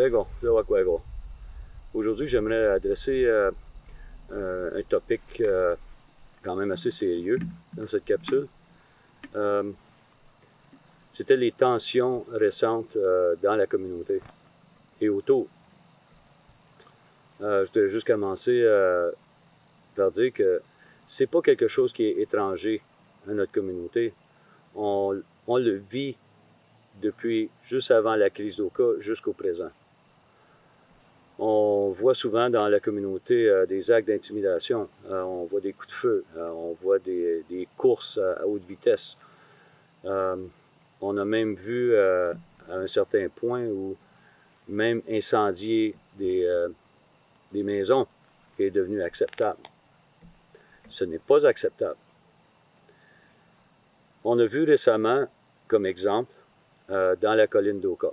Tego, Zawakwego. Aujourd'hui, j'aimerais adresser un topic quand même assez sérieux dans cette capsule. C'était les tensions récentes dans la communauté et autour. Je voudrais juste commencer par dire que c'est pas quelque chose qui est étranger à notre communauté. On le vit depuis juste avant la crise d'Oka jusqu'au présent. On voit souvent dans la communauté des actes d'intimidation, on voit des coups de feu, on voit des courses à haute vitesse. On a même vu à un certain point où même incendier des maisons est devenu acceptable. Ce n'est pas acceptable. On a vu récemment, comme exemple, dans la colline d'Oka.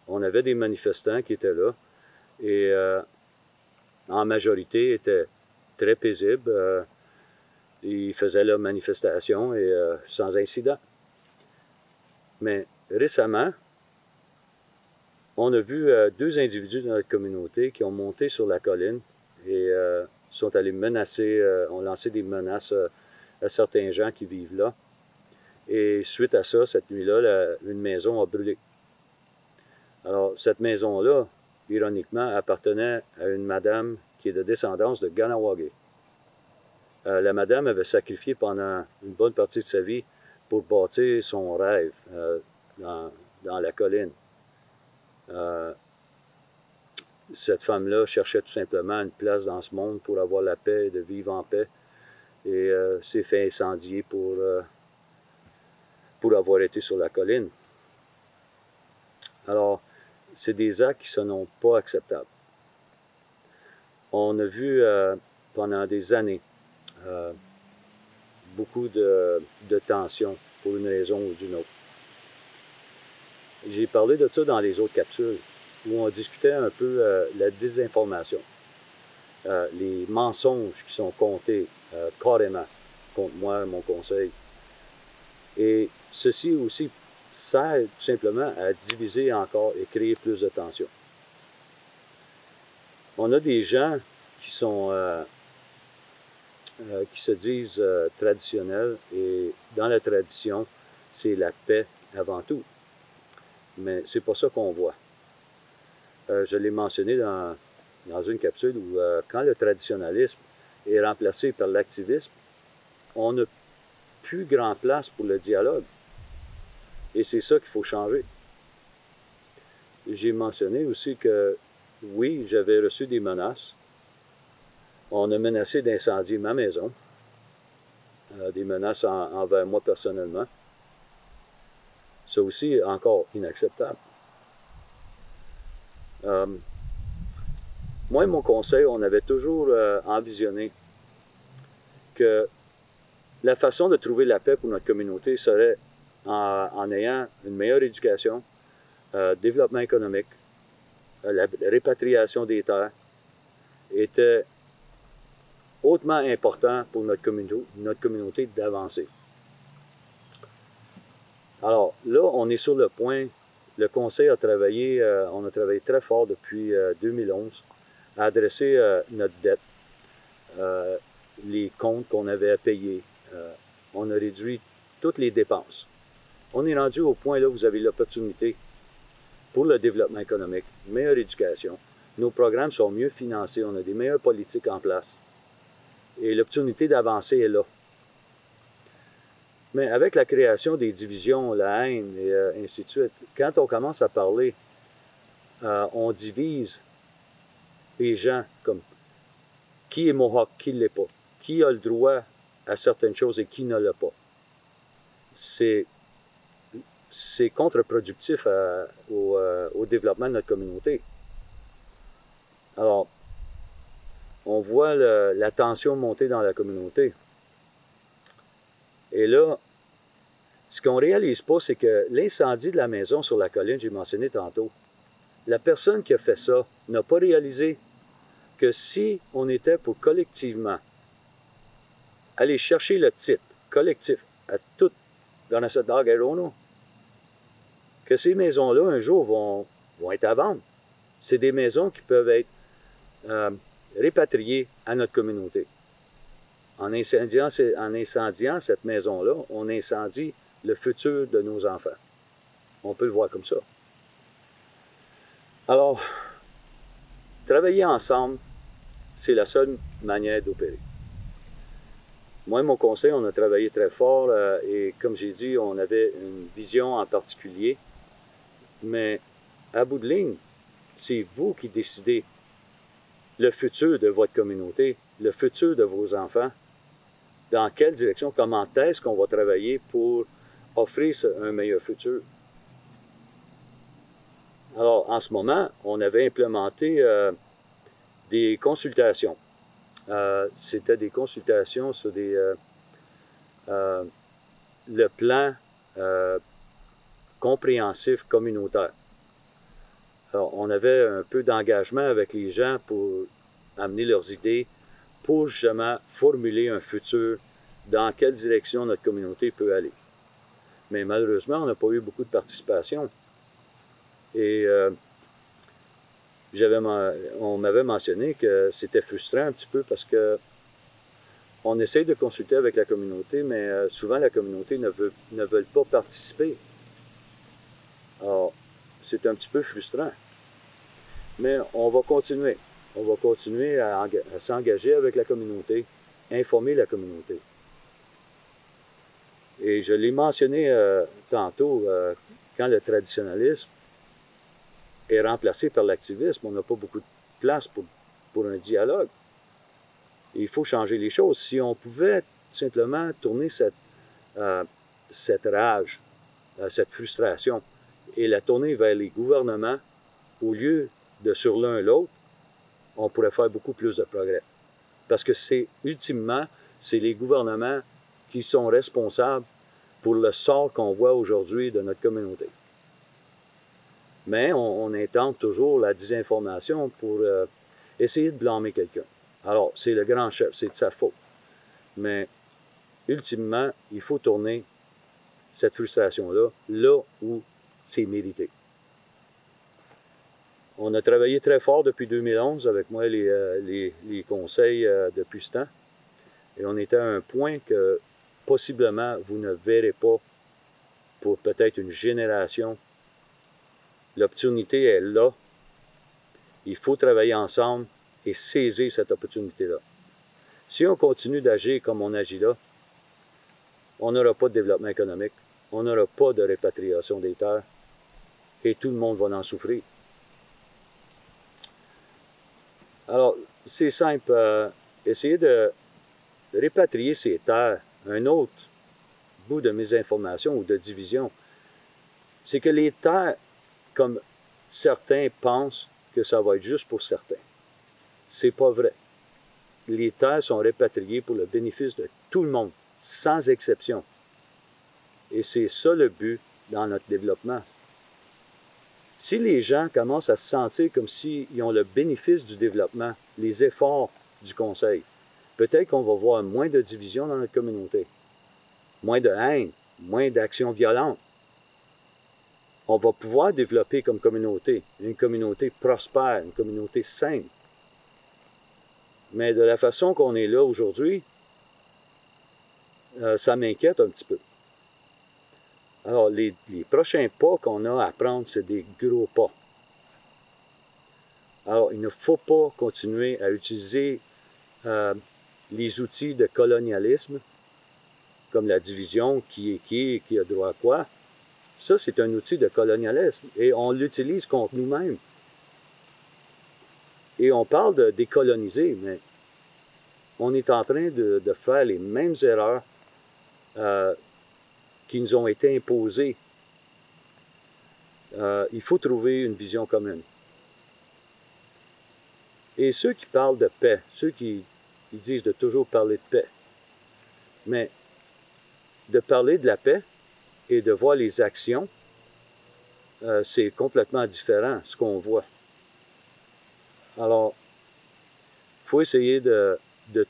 On avait des manifestants qui étaient là et en majorité étaient très paisibles. Ils faisaient leur manifestation et sans incident. Mais récemment, on a vu deux individus dans notre communauté qui ont monté sur la colline et sont allés menacer, ont lancé des menaces à certains gens qui vivent là. Et suite à ça, cette nuit-là, une maison a brûlé. Alors, cette maison-là, ironiquement, appartenait à une madame qui est de descendance de Ganawagé. La madame avait sacrifié pendant une bonne partie de sa vie pour bâtir son rêve dans la colline. Cette femme-là cherchait tout simplement une place dans ce monde pour avoir la paix et de vivre en paix. Et s'est fait incendier pour avoir été sur la colline. Alors, c'est des actes qui ne sont pas acceptables. On a vu pendant des années beaucoup de tensions pour une raison ou d'une autre. J'ai parlé de ça dans les autres capsules où on discutait un peu la désinformation, les mensonges qui sont comptés carrément contre moi, mon conseil. Et ceci aussi sert tout simplement à diviser encore et créer plus de tensions. On a des gens qui se disent traditionnels et dans la tradition, c'est la paix avant tout. Mais c'est pas ça qu'on voit. Je l'ai mentionné dans une capsule où quand le traditionnalisme est remplacé par l'activisme, on n'a plus grand place pour le dialogue. Et c'est ça qu'il faut changer. J'ai mentionné aussi que, oui, j'avais reçu des menaces. On a menacé d'incendier ma maison. Des menaces envers moi personnellement. Ça aussi, encore inacceptable. Moi et mon conseil, on avait toujours envisionné que la façon de trouver la paix pour notre communauté serait en ayant une meilleure éducation, développement économique, la répatriation des terres était hautement important pour notre communauté d'avancer. Alors là, on est sur le point. Le Conseil a travaillé, on a travaillé très fort depuis 2011 à adresser notre dette, les comptes qu'on avait à payer. On a réduit toutes les dépenses. On est rendu au point là où vous avez l'opportunité pour le développement économique, meilleure éducation. Nos programmes sont mieux financés, on a des meilleures politiques en place. Et l'opportunité d'avancer est là. Mais avec la création des divisions, la haine et ainsi de suite, quand on commence à parler, on divise les gens comme qui est Mohawk, qui ne l'est pas, qui a le droit à certaines choses et qui ne l'a pas. C'est contre-productif au développement de notre communauté. Alors, on voit la tension monter dans la communauté. Et là, ce qu'on ne réalise pas, c'est que l'incendie de la maison sur la colline, j'ai mentionné tantôt, la personne qui a fait ça n'a pas réalisé que si on était pour collectivement aller chercher le titre collectif à tout dans la Dagarono, que ces maisons-là, un jour, vont être à vendre. c'est des maisons qui peuvent être répatriées à notre communauté. En incendiant cette maison-là, on incendie le futur de nos enfants. On peut le voir comme ça. Alors, travailler ensemble, c'est la seule manière d'opérer. Moi et mon conseil, on a travaillé très fort et comme j'ai dit, on avait une vision en particulier. Mais à bout de ligne, c'est vous qui décidez le futur de votre communauté, le futur de vos enfants. Dans quelle direction, comment est-ce qu'on va travailler pour offrir un meilleur futur. Alors, en ce moment, on avait implémenté des consultations. C'était des consultations sur le plan compréhensif communautaire. Alors, on avait un peu d'engagement avec les gens pour amener leurs idées, pour justement formuler un futur, dans quelle direction notre communauté peut aller. Mais malheureusement, on n'a pas eu beaucoup de participation. Et on m'avait mentionné que c'était frustrant un petit peu parce que on essaie de consulter avec la communauté, mais souvent la communauté ne veut pas participer. Alors, c'est un petit peu frustrant. Mais on va continuer. On va continuer à s'engager avec la communauté, informer la communauté. Et je l'ai mentionné tantôt, quand le traditionnalisme est remplacé par l'activisme, on n'a pas beaucoup de place pour un dialogue. Et il faut changer les choses. Si on pouvait simplement tourner cette rage, cette frustration, et la tourner vers les gouvernements, au lieu de sur l'un l'autre, on pourrait faire beaucoup plus de progrès. Parce que ultimement, c'est les gouvernements qui sont responsables pour le sort qu'on voit aujourd'hui de notre communauté. Mais on intente toujours la désinformation pour essayer de blâmer quelqu'un. Alors, c'est le grand chef, c'est de sa faute. Mais, ultimement, il faut tourner cette frustration-là, là où c'est mérité. On a travaillé très fort depuis 2011 avec moi les conseils depuis ce temps. Et on était à un point que possiblement vous ne verrez pas pour peut-être une génération. L'opportunité est là. Il faut travailler ensemble et saisir cette opportunité-là. Si on continue d'agir comme on agit là, on n'aura pas de développement économique, on n'aura pas de répatriation des terres et tout le monde va en souffrir. Alors, c'est simple. Essayer de répatrier ces terres, un autre bout de mes informations ou de division, c'est que les terres, comme certains pensent que ça va être juste pour certains, c'est pas vrai. Les terres sont répatriées pour le bénéfice de tout le monde, sans exception. Et c'est ça le but dans notre développement. Si les gens commencent à se sentir comme s'ils ont le bénéfice du développement, les efforts du Conseil, peut-être qu'on va voir moins de division dans notre communauté, moins de haine, moins d'actions violentes. On va pouvoir développer comme communauté, une communauté prospère, une communauté saine. Mais de la façon qu'on est là aujourd'hui, ça m'inquiète un petit peu. Alors, les prochains pas qu'on a à prendre, c'est des gros pas. Alors, il ne faut pas continuer à utiliser les outils de colonialisme, comme la division, qui a droit à quoi. Ça, c'est un outil de colonialisme et on l'utilise contre nous-mêmes. Et on parle de décoloniser, mais on est en train de faire les mêmes erreurs qui nous ont été imposées. Il faut trouver une vision commune. Et ceux qui parlent de paix, ceux qui disent de toujours parler de paix, mais de parler de la paix et de voir les actions, c'est complètement différent, ce qu'on voit. Alors, il faut essayer de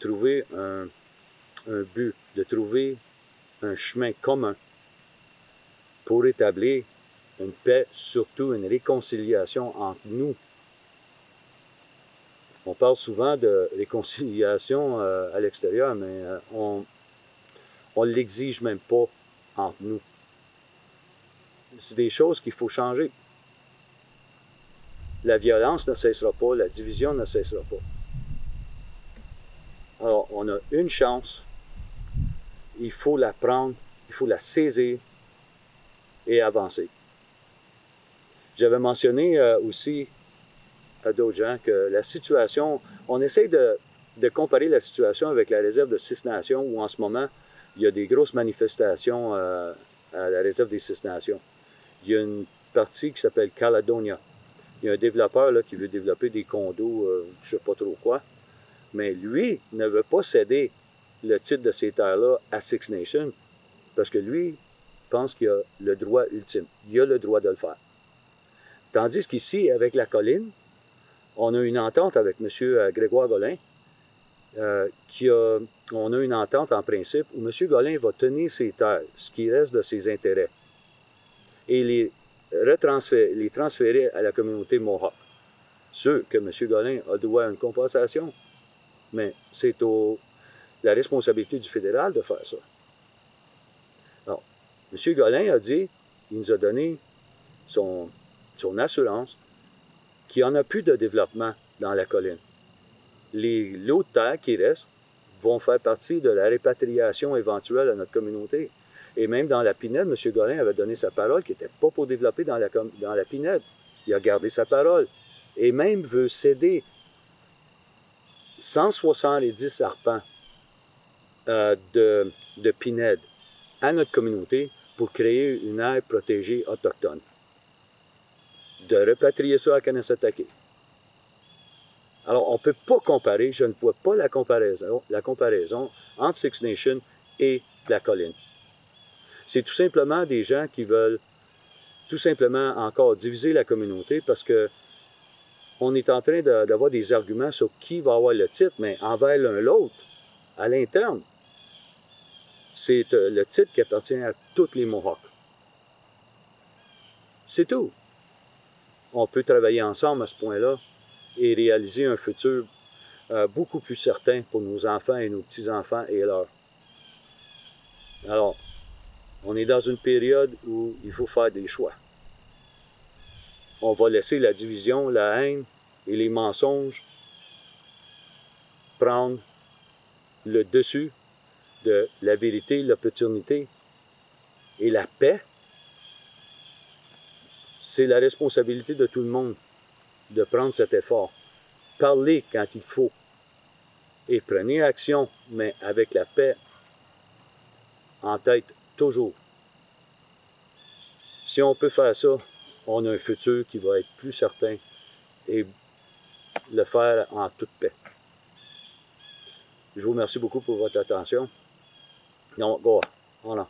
trouver un but, de trouver un chemin commun pour établir une paix, surtout une réconciliation entre nous On parle souvent de réconciliation à l'extérieur, mais on ne l'exige même pas entre nous. C'est des choses qu'il faut changer. La violence ne cessera pas, la division ne cessera pas. Alors, on a une chance, il faut la prendre, il faut la saisir et avancer. J'avais mentionné aussi à d'autres gens que la situation, on essaie de comparer la situation avec la réserve de Six Nations où en ce moment, il y a des grosses manifestations à la réserve des Six Nations. Il y a une partie qui s'appelle Caledonia. Il y a un développeur là, qui veut développer des condos, je ne sais pas trop quoi, mais lui ne veut pas céder le titre de ces terres-là à Six Nations parce que lui pense qu'il a le droit ultime. Il a le droit de le faire. Tandis qu'ici, avec la colline, on a une entente avec M. Grégoire Gollain. On a une entente en principe où M. Gollain va tenir ses terres, ce qui reste de ses intérêts, et les transférer à la communauté Mohawk. Ceux que M. Gollain a droit à une compensation, mais c'est la responsabilité du fédéral de faire ça. Alors, M. Gollain a dit, il nous a donné son assurance qu'il n'y en a plus de développement dans la colline. L'eau de terre qui reste vont faire partie de la répatriation éventuelle à notre communauté. Et même dans la Pinède, M. Gollain avait donné sa parole qu'il n'était pas pour développer dans la Pinède. Il a gardé sa parole. Et même veut céder 170 arpents de Pinède à notre communauté pour créer une aire protégée autochtone. De repatrier ça à Kanesatake. Alors, on ne peut pas comparer, je ne vois pas la comparaison entre Six Nations et la colline. C'est tout simplement des gens qui veulent tout simplement encore diviser la communauté parce que on est en train d'avoir des arguments sur qui va avoir le titre, mais envers l'un l'autre, à l'interne, c'est le titre qui appartient à tous les Mohawks. C'est tout. On peut travailler ensemble à ce point-là et réaliser un futur beaucoup plus certain pour nos enfants et nos petits-enfants et leurs. Alors, on est dans une période où il faut faire des choix. On va laisser la division, la haine et les mensonges prendre le dessus de la vérité, l'opportunité et la paix. C'est la responsabilité de tout le monde de prendre cet effort. Parlez quand il faut et prenez action, mais avec la paix en tête toujours. Si on peut faire ça, on a un futur qui va être plus certain et le faire en toute paix. Je vous remercie beaucoup pour votre attention. Donc, voilà.